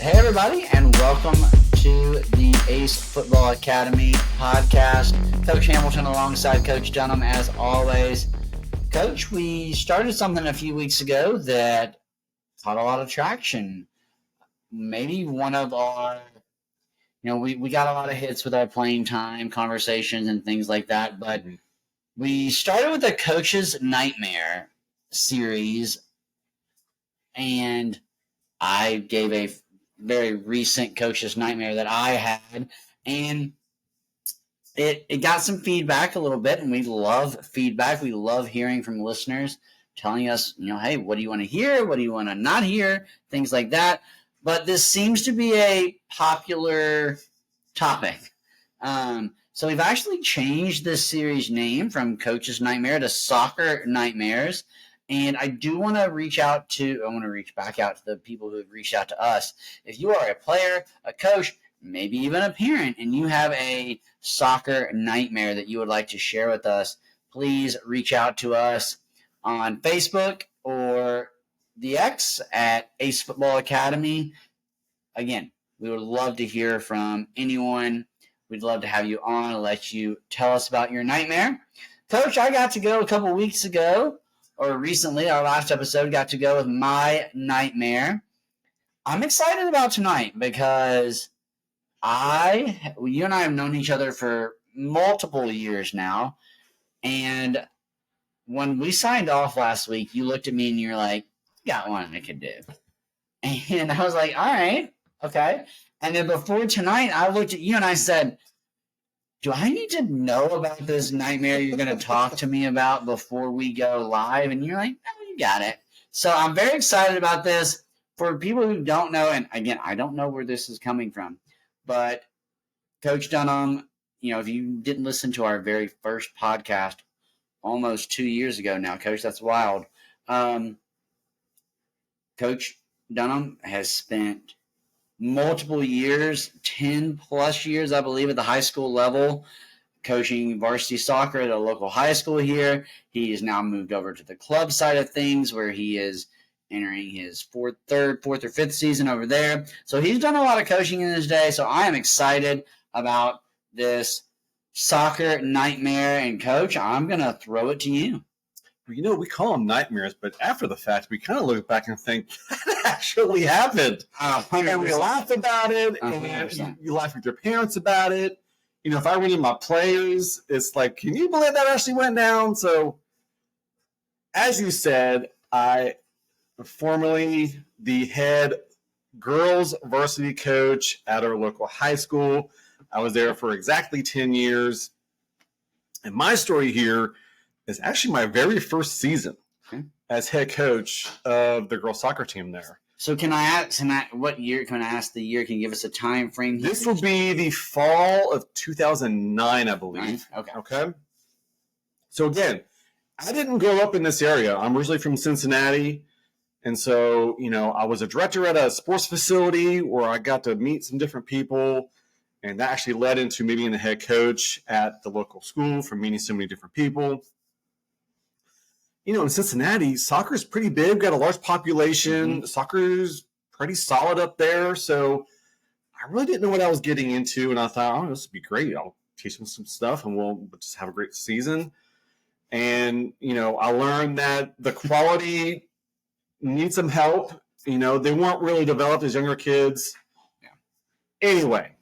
Hey, everybody, and welcome to the A.C.E Football Academy podcast. Coach Hamilton alongside Coach Dunham, as always. Coach, we started something a few weeks ago that caught a lot of traction. Maybe one of our, we got a lot of hits with our playing time conversations and things like that, but we started with the Coach's Nightmare series, and I gave a very recent Coach's Nightmare that I had, and it got some feedback a little bit, and we love feedback. We love hearing from listeners telling us, hey, what do you want to hear? What do you want to not hear? Things like that. But this seems to be a popular topic. So we've actually changed this series name from Coach's Nightmare to Soccer Nightmares. And I do want to reach back out to the people who have reached out to us. If you are a player, a coach, maybe even a parent, and you have a soccer nightmare that you would like to share with us, please reach out to us on Facebook or the X at A.C.E Football Academy. Again, we would love to hear from anyone. We'd love to have you on and let you tell us about your nightmare. Coach, I got to go a couple weeks ago, or recently, our last episode, got to go with my nightmare. I'm excited about tonight because you and I have known each other for multiple years now, and when we signed off last week, you looked at me and you're like, got one I could do. And I was like, all right, okay. And then before tonight, I looked at you and I said, do I need to know about this nightmare you're going to talk to me about before we go live? And you're like, no, you got it. So I'm very excited about this. For people who don't know, and again, I don't know where this is coming from, but Coach Dunham, if you didn't listen to our very first podcast almost 2 years ago now, Coach, that's wild. Coach Dunham has spent multiple years, 10 plus years, I believe, at the high school level, coaching varsity soccer at a local high school here. He has now moved over to the club side of things, where he is entering his fourth or fifth season over there. So he's done a lot of coaching in his day. So I am excited about this soccer nightmare. And Coach, I'm going to throw it to you. We call them nightmares, but after the fact, we kind of look back and think, that actually happened. 100%. And we laugh about it, and you laugh with your parents about it. If I read my players, it's like, can you believe that actually went down? So, as you said, I am formerly the head girls varsity coach at our local high school. I was there for exactly 10 years. And my story here is actually my very first season as head coach of the girls soccer team there. So can I ask, what year? Can I ask the year? Can you give us a time frame? This will be the fall of 2009, I believe. Okay. So again, I didn't grow up in this area. I'm originally from Cincinnati. And so, I was a director at a sports facility where I got to meet some different people. And that actually led into me being the head coach at the local school from meeting so many different people. In Cincinnati, soccer is pretty big. We've got a large population. Mm-hmm. Soccer is pretty solid up there. So I really didn't know what I was getting into. And I thought, this would be great. I'll teach them some stuff and we'll just have a great season. And, I learned that the quality needs some help. They weren't really developed as younger kids. Yeah. Anyway.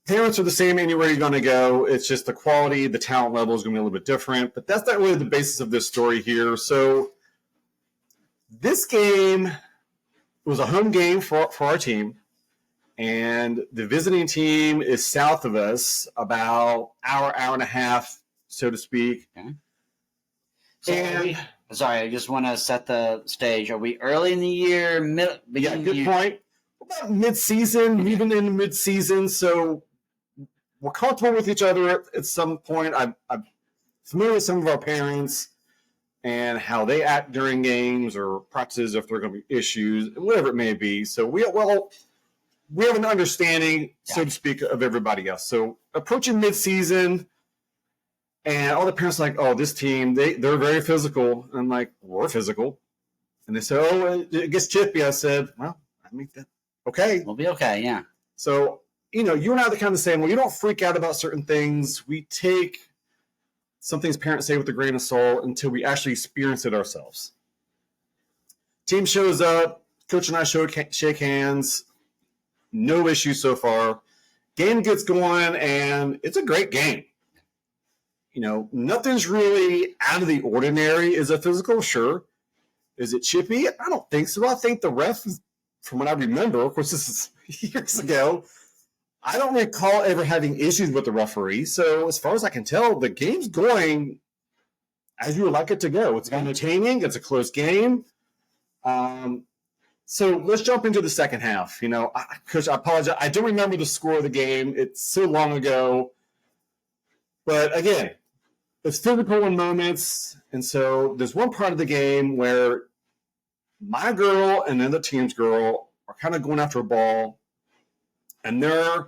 Parents are the same anywhere you're going to go. It's just the quality, the talent level is going to be a little bit different. But that's not really the basis of this story here. So this game was a home game for our team. And the visiting team is south of us, about hour and a half, so to speak. Okay. Sorry, I just want to set the stage. Are we early in the year? Good point. About mid-season, even in mid-season. So we're comfortable with each other at some point. I'm familiar with some of our parents and how they act during games or practices, if there are going to be issues, whatever it may be. So we have an understanding, so to speak, of everybody else. So approaching mid-season, and all the parents are like, oh, this team, they're very physical. And I'm like, we're physical. And they said, oh, it gets chippy. I said, well, mean, okay. We'll be okay, yeah. So, you and I are the kind of saying, well, you don't freak out about certain things. We take some things parents say with a grain of salt until we actually experience it ourselves. Team shows up. Coach and I shake hands. No issues so far. Game gets going, and it's a great game. Nothing's really out of the ordinary. Is it physical? Sure. Is it chippy? I don't think so. I think the ref, from what I remember, of course, this is years ago, I don't recall ever having issues with the referee. So as far as I can tell, the game's going as you would like it to go. It's entertaining. It's a close game. So let's jump into the second half. Coach, I apologize. I don't remember the score of the game. It's so long ago. But again, it's physical in moments. And so there's one part of the game where my girl and the other team's girl are kind of going after a ball. And they're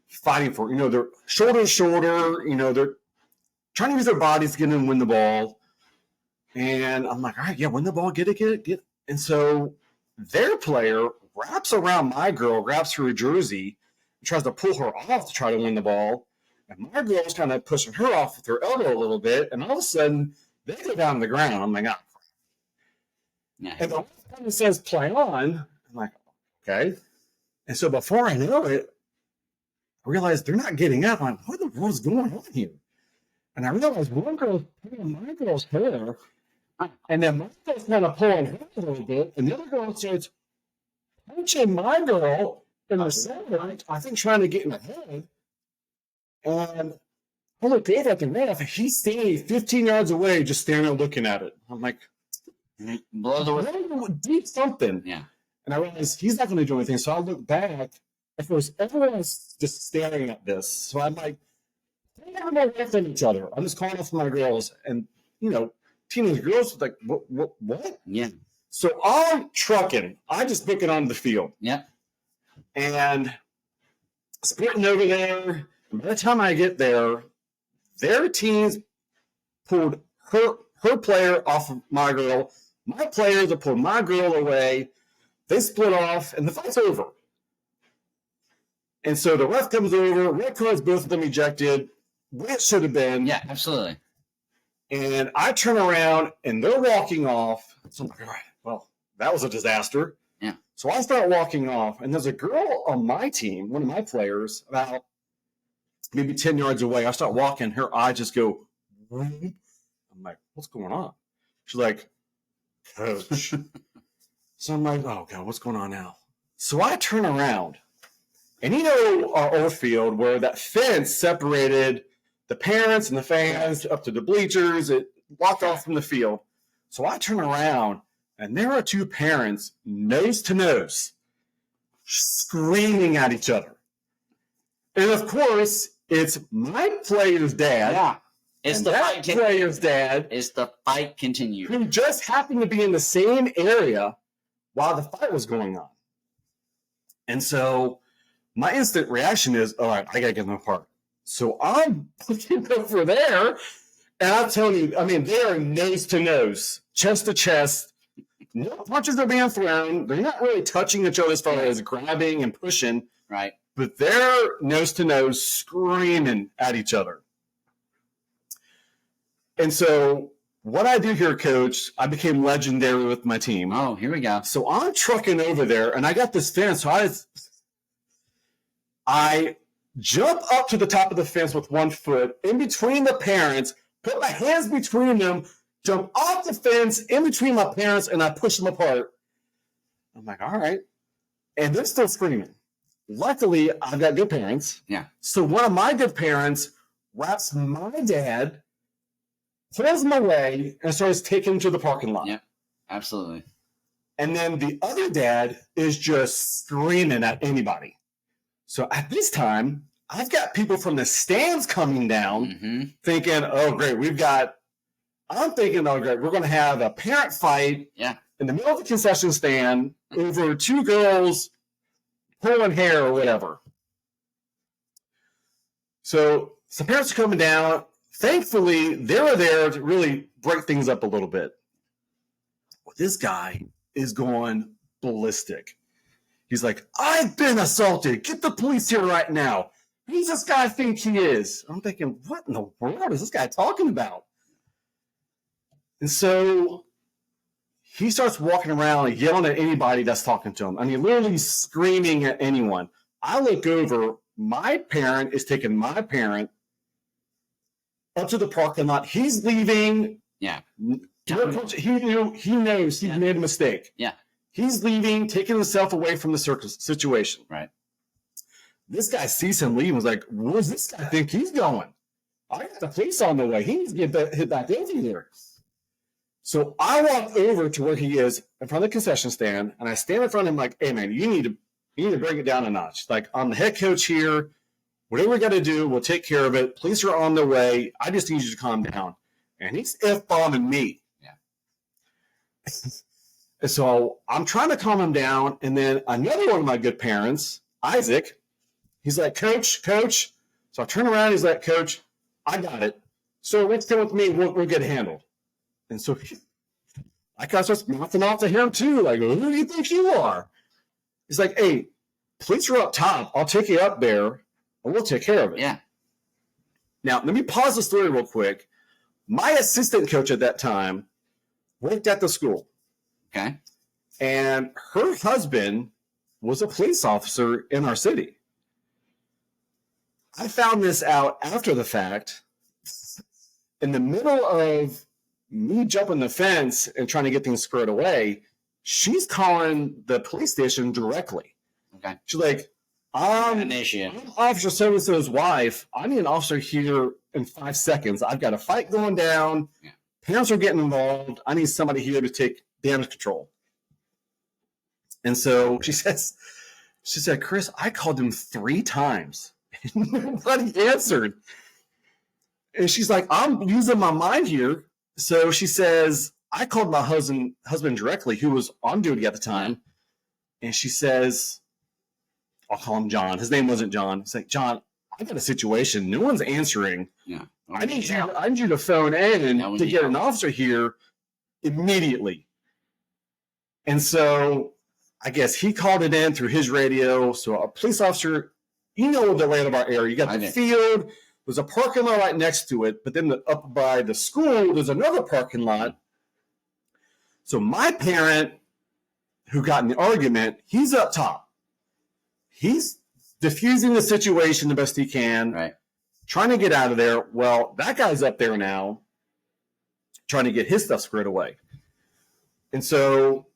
fighting for it. They're shoulder to shoulder. They're trying to use their bodies to get in and win the ball. And I'm like, all right, yeah, win the ball, get it. And so their player wraps around my girl, grabs her jersey, and tries to pull her off to try to win the ball. And my girl's kind of pushing her off with her elbow a little bit. And all of a sudden, they go down to the ground. I'm like, oh. Yeah. And the one says, play on. I'm like, okay. And so before I know it, I realized they're not getting up. I'm like, what the world's going on here? And I realized one girl's pulling my girl's hair, and then my girl's kind of pulling her a little bit, and the other girl starts punching my girl in the center, I think trying to get in the head. And I looked over at the ref, and he's standing 15 yards away, just standing there looking at it. I'm like, deep something. Yeah. And I realized he's not going to do anything. So I look back. Of course, everyone's just staring at this. So I'm like, they never know left at each other. I'm just calling off my girls. And, teenage girls are like, what? Yeah. So I'm trucking. I just book it on the field. Yeah. And sprinting over there. And by the time I get there, their teams pulled her player off of my girl. My players have pulled my girl away. They split off, and the fight's over. And so the ref comes over, red cards, both of them ejected, where it should have been. Yeah, absolutely. And I turn around, and they're walking off. So I'm like, all right, well, that was a disaster. Yeah. So I start walking off, and there's a girl on my team, one of my players, about maybe 10 yards away. I start walking, her eyes just go, I'm like, what's going on? She's like, Coach. So I'm like, oh, God, what's going on now? So I turn around, and our old field where that fence separated the parents and the fans up to the bleachers, it blocked off from the field. So I turn around, and there are two parents, nose to nose, screaming at each other. And, of course, it's my player's dad. Yeah. It's the that player's dad. It's the fight continued. Who just happened to be in the same area while the fight was going on. And so my instant reaction is, all right, I got to get them apart. So I'm looking over there, and I'm telling you, they are nose to nose, chest to chest. No punches are being thrown. They're not really touching each other as far as grabbing and pushing. Right. But they're nose to nose screaming at each other. And so what I do here, Coach, I became legendary with my team. Oh, here we go. So I'm trucking over there, and I got this fence. So I jump up to the top of the fence with one foot in between the parents, put my hands between them, jump off the fence in between my parents, and I push them apart. I'm like, all right. And they're still screaming. Luckily, I've got good parents. Yeah. So one of my good parents wraps my dad, pulls him away, and starts taking him to the parking lot. Yeah, absolutely. And then the other dad is just screaming at anybody. So at this time, I've got people from the stands coming down thinking, oh, great, I'm thinking, oh, great, we're going to have a parent fight in the middle of the concession stand over two girls pulling hair or whatever. So some parents are coming down. Thankfully, they were there to really break things up a little bit. Well, this guy is going ballistic. He's like, I've been assaulted. Get the police here right now. Who's this guy think he is? I'm thinking, what in the world is this guy talking about? And so he starts walking around and yelling at anybody that's talking to him. I mean, literally screaming at anyone. I look over. My parent is taking my parent up to the parking lot. He's leaving. Yeah. He knows he made a mistake. Yeah. He's leaving, taking himself away from the situation. Right. This guy sees him leave and was like, where's this guy think he's going? I got the police on the way. He needs to get hit back over here. So I walk over to where he is in front of the concession stand, and I stand in front of him like, hey, man, you need to bring it down a notch. Like, I'm the head coach here. Whatever we got to do, we'll take care of it. Police are on their way. I just need you to calm down. And he's F-bombing me. Yeah. And so I'm trying to calm him down, and then another one of my good parents, Isaac, he's like, Coach. So I turn around, he's like, Coach, I got it. So let's come with me. We'll get it handled. And so I kind of starts mouthing off to him too. Like, who do you think you are? He's like, hey, police are up top. I'll take you up there, and we'll take care of it. Yeah. Now, let me pause the story real quick. My assistant coach at that time worked at the school. Okay. And her husband was a police officer in our city. I found this out after the fact. In the middle of me jumping the fence and trying to get things squared away, she's calling the police station directly. Okay. She's like, I'm Officer so-and-so's wife. I need an officer here in 5 seconds. I've got a fight going down. Yeah. Parents are getting involved. I need somebody here to take damage control. And so she said, Chris, I called him 3 times. And nobody answered. And she's like, I'm using my mind here. So she says, I called my husband directly, who was on duty at the time. And she says, I'll call him John. His name wasn't John. It's like, John, I got a situation. No one's answering. Yeah. I need you to phone in to get an officer here immediately. And so I guess he called it in through his radio. So a police officer, you know the layout of our area. You got the field. There's a parking lot right next to it. But then up by the school, there's another parking lot. So my parent, who got in the argument, he's up top. He's diffusing the situation the best he can. Right. Trying to get out of there. Well, that guy's up there now trying to get his stuff squared away. And so,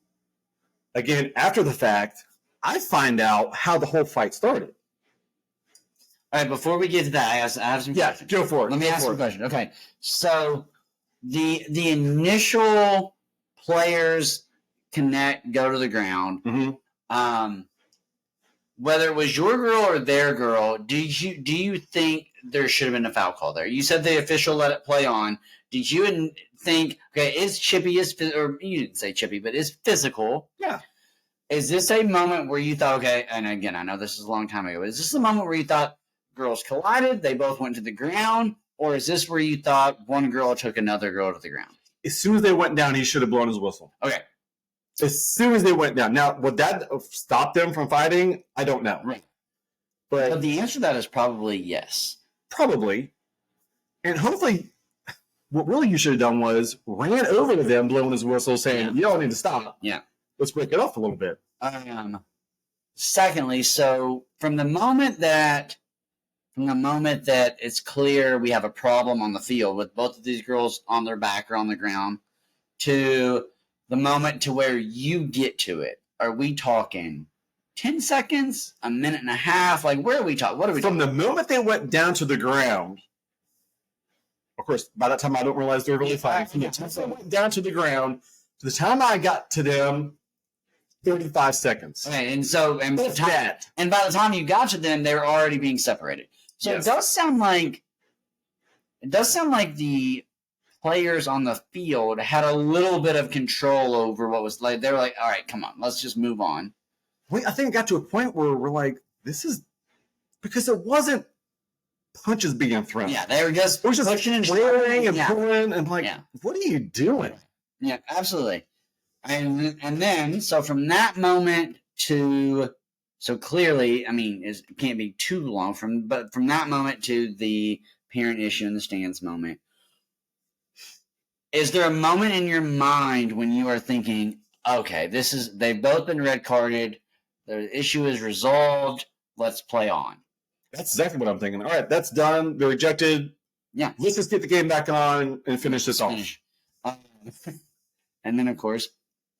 again, after the fact, I find out how the whole fight started. All right, before we get to that, I have some questions. Go for it. Let me ask you a question. Okay, so the initial players go to the ground. Mm-hmm. Whether it was your girl or their girl, do you think there should have been a foul call there? You said the official let it play on. Did you think, okay, is Chippy or you didn't say Chippy, but is physical? Yeah. Is this a moment where you thought, okay, and again, I know this is a long time ago, but is this a moment where you thought girls collided, they both went to the ground, or is this where you thought one girl took another girl to the ground? As soon as they went down, he should have blown his whistle. Okay. As soon as they went down. Now, would that stop them from fighting? I don't know. Right. But the answer to that is probably yes. Probably. And hopefully, what really you should have done was ran over to them, blowing his whistle, saying, you all need to stop. Yeah. Let's break it off a little bit. Secondly, so from the moment that it's clear we have a problem on the field with both of these girls on their back or on the ground to the moment to where you get to it, are we talking 10 seconds, a minute and a half? Like, where are we talking? What are we talking? From the moment they went down to the ground, of course, by that time I don't realize they're really fighting. From the time they went down to the ground to the time I got to them, 35 seconds. Okay, and by the time you got to them, they were already being separated. So yes. It does sound like the players on the field had a little bit of control over what was like. They were like, all right, come on, let's just move on. I think it got to a point where we're like, this is because it wasn't punches being thrown. Yeah, they were just pushing and swearing and pulling and like, what are you doing? Yeah, absolutely. And then, so from that moment to So clearly, I mean, it can't be too long but from that moment to the parent issue in the stands moment, is there a moment in your mind when you are thinking, okay, they've both been red carded, the issue is resolved, let's play on? That's exactly what I'm thinking. All right, that's done. They're rejected. Yeah. Let's just get the game back on and finish this off. And then, of course,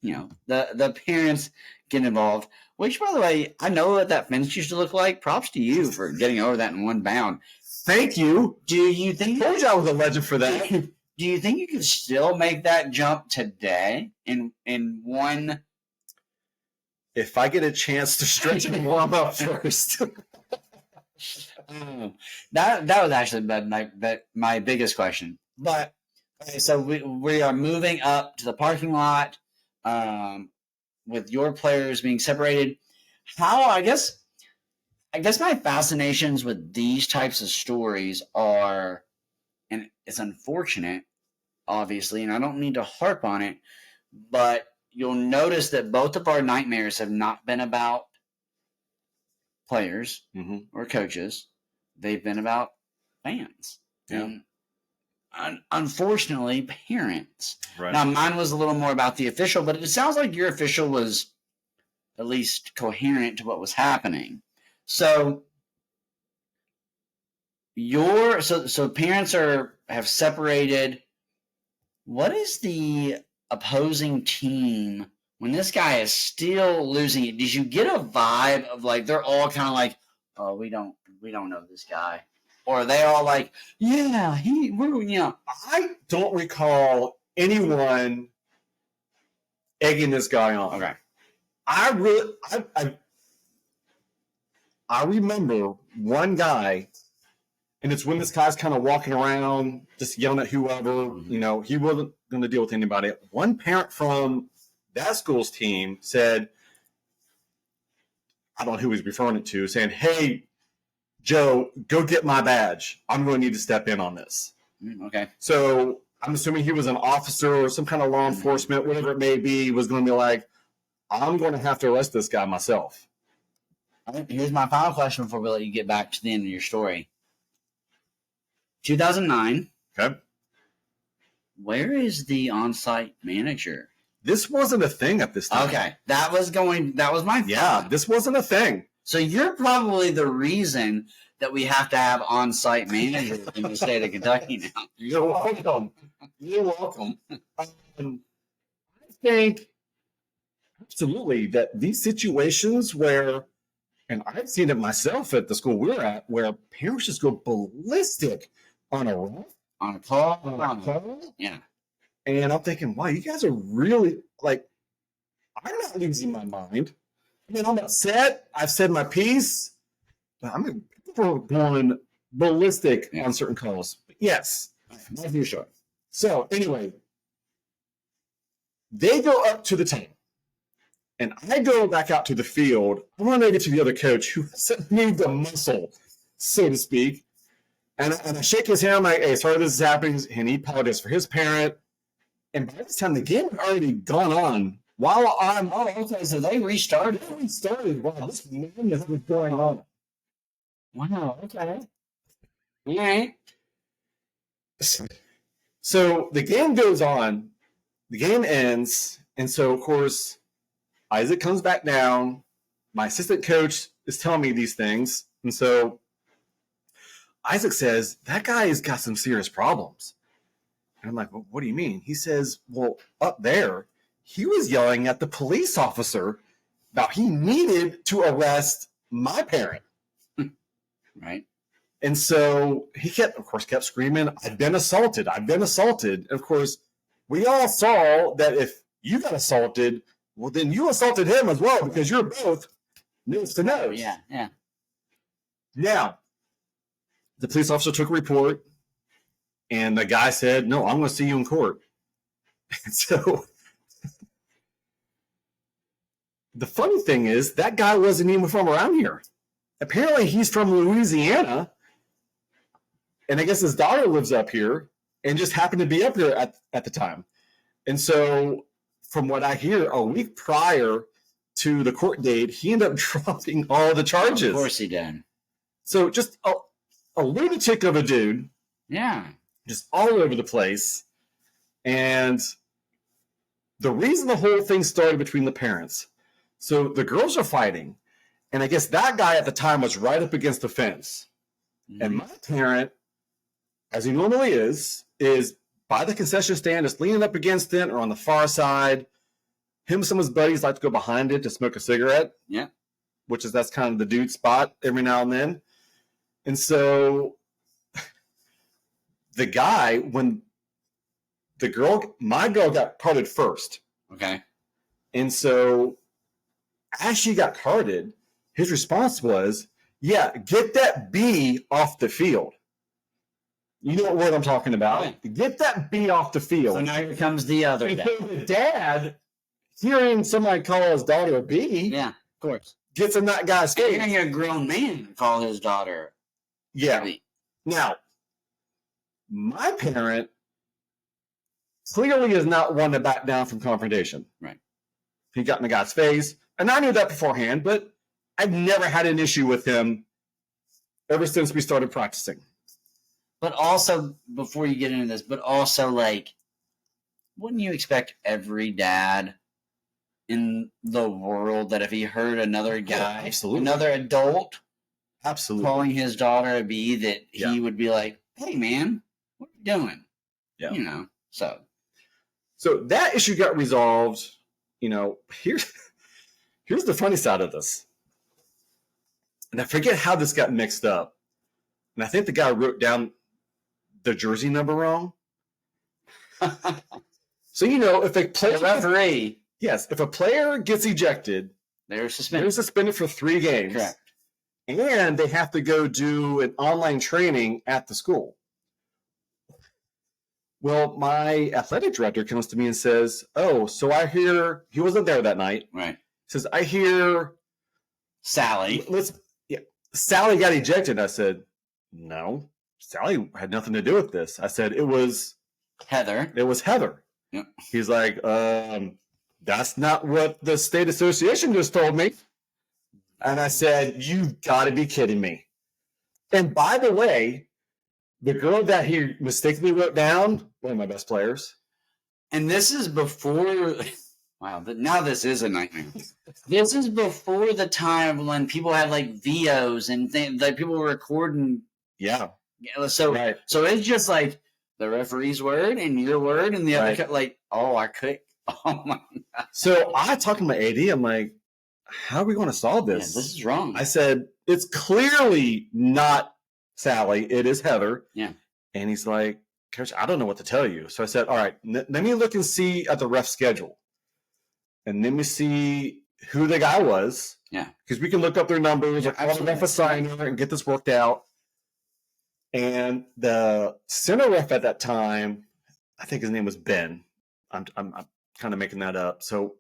the parents get involved, which, by the way, I know what that fence used to look like. Props to you for getting over that in one bound. Thank you. Do you think... I told you I was a legend for that. Do you think you could still make that jump today in one... If I get a chance to stretch and warm up first. That was actually my biggest question. But okay, so we are moving up to the parking lot with your players being separated. I guess my fascinations with these types of stories are, and it's unfortunate, obviously, and I don't need to harp on it, but you'll notice that both of our nightmares have not been about players or coaches. They've been about fans. Yeah. And unfortunately, parents. Right. Now, mine was a little more about the official, but it sounds like your official was at least coherent to what was happening. So parents have separated. What is the opposing team when this guy is still losing it? Did you get a vibe of like they're all kind of like, oh, we don't know this guy, or are they all like, yeah, I don't recall anyone egging this guy on. Okay. I remember one guy, and it's when this guy's kind of walking around just yelling at whoever, he wasn't going to deal with anybody. One parent from that school's team said, I don't know who he's referring it to, saying, hey, Joe, go get my badge. I'm going to need to step in on this. Okay. So I'm assuming he was an officer or some kind of law enforcement, whatever it may be, was going to be like, I'm going to have to arrest this guy myself. Here's my final question before we let you get back to the end of your story. 2009. Okay. Where is the on-site manager? This wasn't a thing at this time. Okay. That was my thought. Yeah, this wasn't a thing. So you're probably the reason that we have to have on-site managers in the state of Kentucky now. You're welcome. You're welcome. I think absolutely that these situations where, and I've seen it myself at the school we're at, where parents just go ballistic on a ref, on a call. Yeah. And I'm thinking, wow, you guys are really like, I'm not losing my mind. I mean, I'm upset. I've said my piece. But people are going ballistic on certain calls. But yes. My view short. So anyway, they go up to the team. And I go back out to the field. I want to get to the other coach who moved a muscle, so to speak. And I shake his hand. I'm like, hey, sorry this is happening. And he apologized for his parent. And by this time, the game had already gone on. While I'm... Oh, okay, so they restarted. Wow, this madness was going on. Wow, okay. All right. So the game goes on. The game ends. And so, of course, Isaac comes back down. My assistant coach is telling me these things. And so Isaac says, that guy has got some serious problems. And I'm like, well, what do you mean? He says, well, up there, he was yelling at the police officer about he needed to arrest my parent. Right. And so he kept screaming, I've been assaulted. And of course, we all saw that if you got assaulted, well, then you assaulted him as well because you're both nose to nose. Yeah. Now, the police officer took a report, and the guy said, no, I'm going to see you in court. And so the funny thing is that guy wasn't even from around here. Apparently, he's from Louisiana, and I guess his daughter lives up here and just happened to be up here at the time. And so from what I hear, a week prior, to the court date, he ended up dropping all the charges. Of course he did. So just a lunatic of a dude. Yeah. Just all over the place. And the reason the whole thing started between the parents. So the girls are fighting. And I guess that guy at the time was right up against the fence. Mm-hmm. And my parent, as he normally is by the concession stand, just leaning up against it or on the far side. Him and some of his buddies like to go behind it to smoke a cigarette. Yeah. That's kind of the dude spot every now and then. And so the guy, when my girl got carded first. Okay. And so as she got carded, his response was, yeah, get that B off the field. You know what word I'm talking about. Right. Get that B off the field. So now here comes the other dad. The dad, hearing somebody call his daughter a B, yeah, of course, gets in that guy's face. Hearing a grown man call his daughter a B. Now, my parent clearly is not one to back down from confrontation. Right. He got in the guy's face, and I knew that beforehand, but I've never had an issue with him ever since we started practicing. But also, before you get into this, like, wouldn't you expect every dad in the world that if he heard another guy, another adult, calling his daughter a B, that he would be like, hey, man, what are you doing? Yeah. You know, so that issue got resolved. You know, here's the funny side of this. And I forget how this got mixed up. And I think the guy wrote down the jersey number wrong. So, you know, if a player... The referee. Yes, if a player gets ejected... They're suspended. They're suspended for 3 games. Correct. And they have to go do an online training at the school. Well, my athletic director comes to me and says, oh, so I hear... He wasn't there that night. Right. Says, I hear... Sally. Sally got ejected. I said, no, Sally had nothing to do with this. I said, it was Heather. It was Heather. Yep. He's like, that's not what the state association just told me. And I said, you've got to be kidding me. And by the way, the girl that he mistakenly wrote down, one of my best players. And this is before... Wow, now this is a nightmare. This is before the time when people had like VOs and things, like people were recording. Yeah. So it's just like the referee's word and your word and the other, like, I could. Oh my God. So I talked to my AD. I'm like, how are we going to solve this? Yeah, this is wrong. I said, it's clearly not Sally. It is Heather. Yeah. And he's like, Coach, I don't know what to tell you. So I said, all right, let me look and see at the ref schedule. And then we see who the guy was. Yeah. Because we can look up their numbers, call the ref assigner, and get this worked out. And the center ref at that time, I think his name was Ben. I'm kind of making that up. So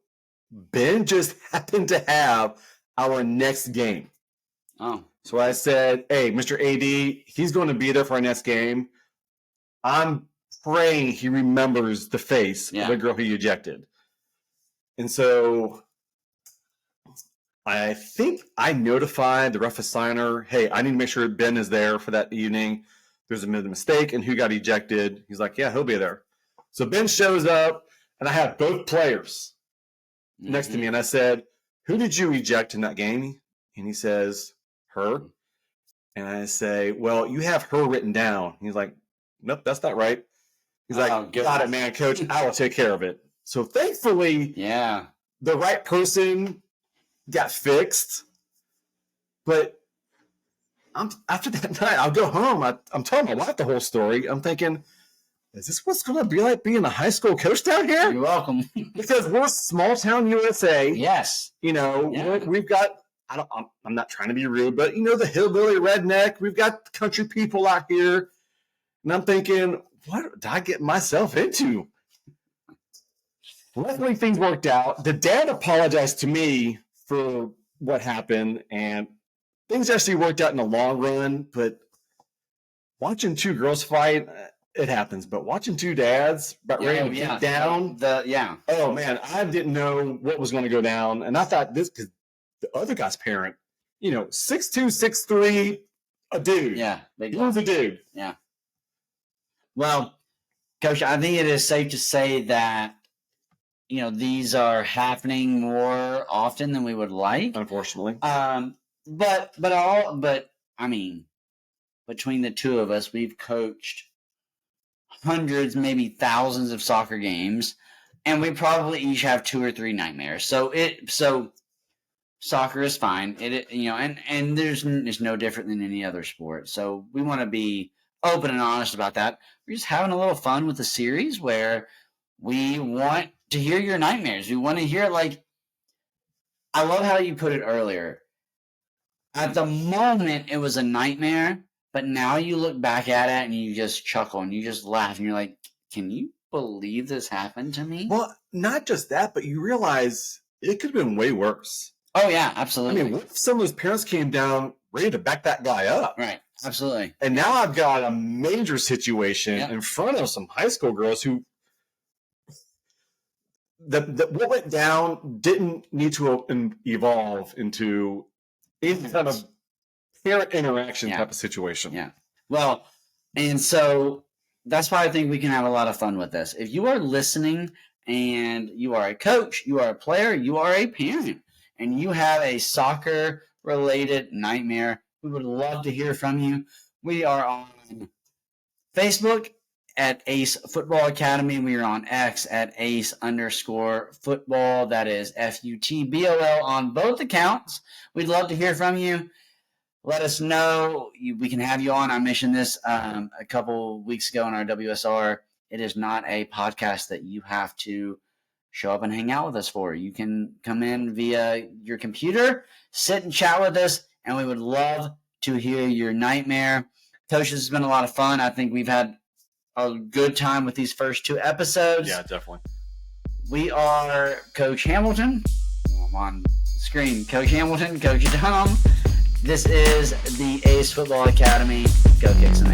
Ben just happened to have our next game. Oh. So I said, hey, Mr. AD, he's going to be there for our next game. I'm praying he remembers the face of the girl he ejected. And so I think I notified the ref assigner, hey, I need to make sure Ben is there for that evening. There's a mistake and who got ejected. He's like, yeah, he'll be there. So Ben shows up, and I have both players next to me. And I said, who did you eject in that game? And he says, her. And I say, well, you have her written down. He's like, nope, that's not right. He's like, got it, man, Coach. I will take care of it. So thankfully, the right person got fixed. But after that night, I'll go home. I'm telling my wife the whole story. I'm thinking, is this what's going to be like being a high school coach down here? You're welcome. Because we're small town USA. Yes. You know, we've got, I'm not trying to be rude, but, you know, the hillbilly redneck. We've got country people out here. And I'm thinking, what did I get myself into? Luckily, things worked out. The dad apologized to me for what happened, and things actually worked out in the long run. But watching two girls fight, it happens. But watching two dads about ready to get down, oh man, I didn't know what was going to go down, and I thought this because the other guy's parent, 6'2", 6'3", a dude. Yeah, he was a dude. Yeah. Well, Coach, I think it is safe to say that these are happening more often than we would like, unfortunately. But I mean, between the two of us, we've coached hundreds, maybe thousands of soccer games, and we probably each have 2 or 3 nightmares. So soccer is fine. And it's no different than any other sport. So we want to be open and honest about that. We're just having a little fun with the series where we want to hear your nightmares. We want to hear, I love how you put it earlier. At the moment, it was a nightmare, but now you look back at it and you just chuckle and you just laugh and you're like, can you believe this happened to me? Well, not just that, but you realize it could have been way worse. Oh, yeah, absolutely. I mean, what if some of those parents came down ready to back that guy up? Right, absolutely. And now I've got a major situation in front of some high school girls who what went down didn't need to evolve into any kind of parent interaction type of situation. Yeah. Well, and so that's why I think we can have a lot of fun with this. If you are listening and you are a coach, you are a player, you are a parent, and you have a soccer-related nightmare, we would love to hear from you. We are on Facebook at A.C.E Football Academy. We are on X at ACE_football. That is FUTBOL on both accounts. We'd love to hear from you. Let us know. We can have you on. I mentioned this a couple weeks ago in our WSR. It is not a podcast that you have to show up and hang out with us for. You can come in via your computer, sit and chat with us, and we would love to hear your nightmare. Coach, this has been a lot of fun. I think we've had a good time with these first 2 episodes. Yeah, definitely. We are Coach Hamilton. I'm on the screen. Coach Hamilton, Coach Dunham. This is the A.C.E Football Academy. Go Kicks and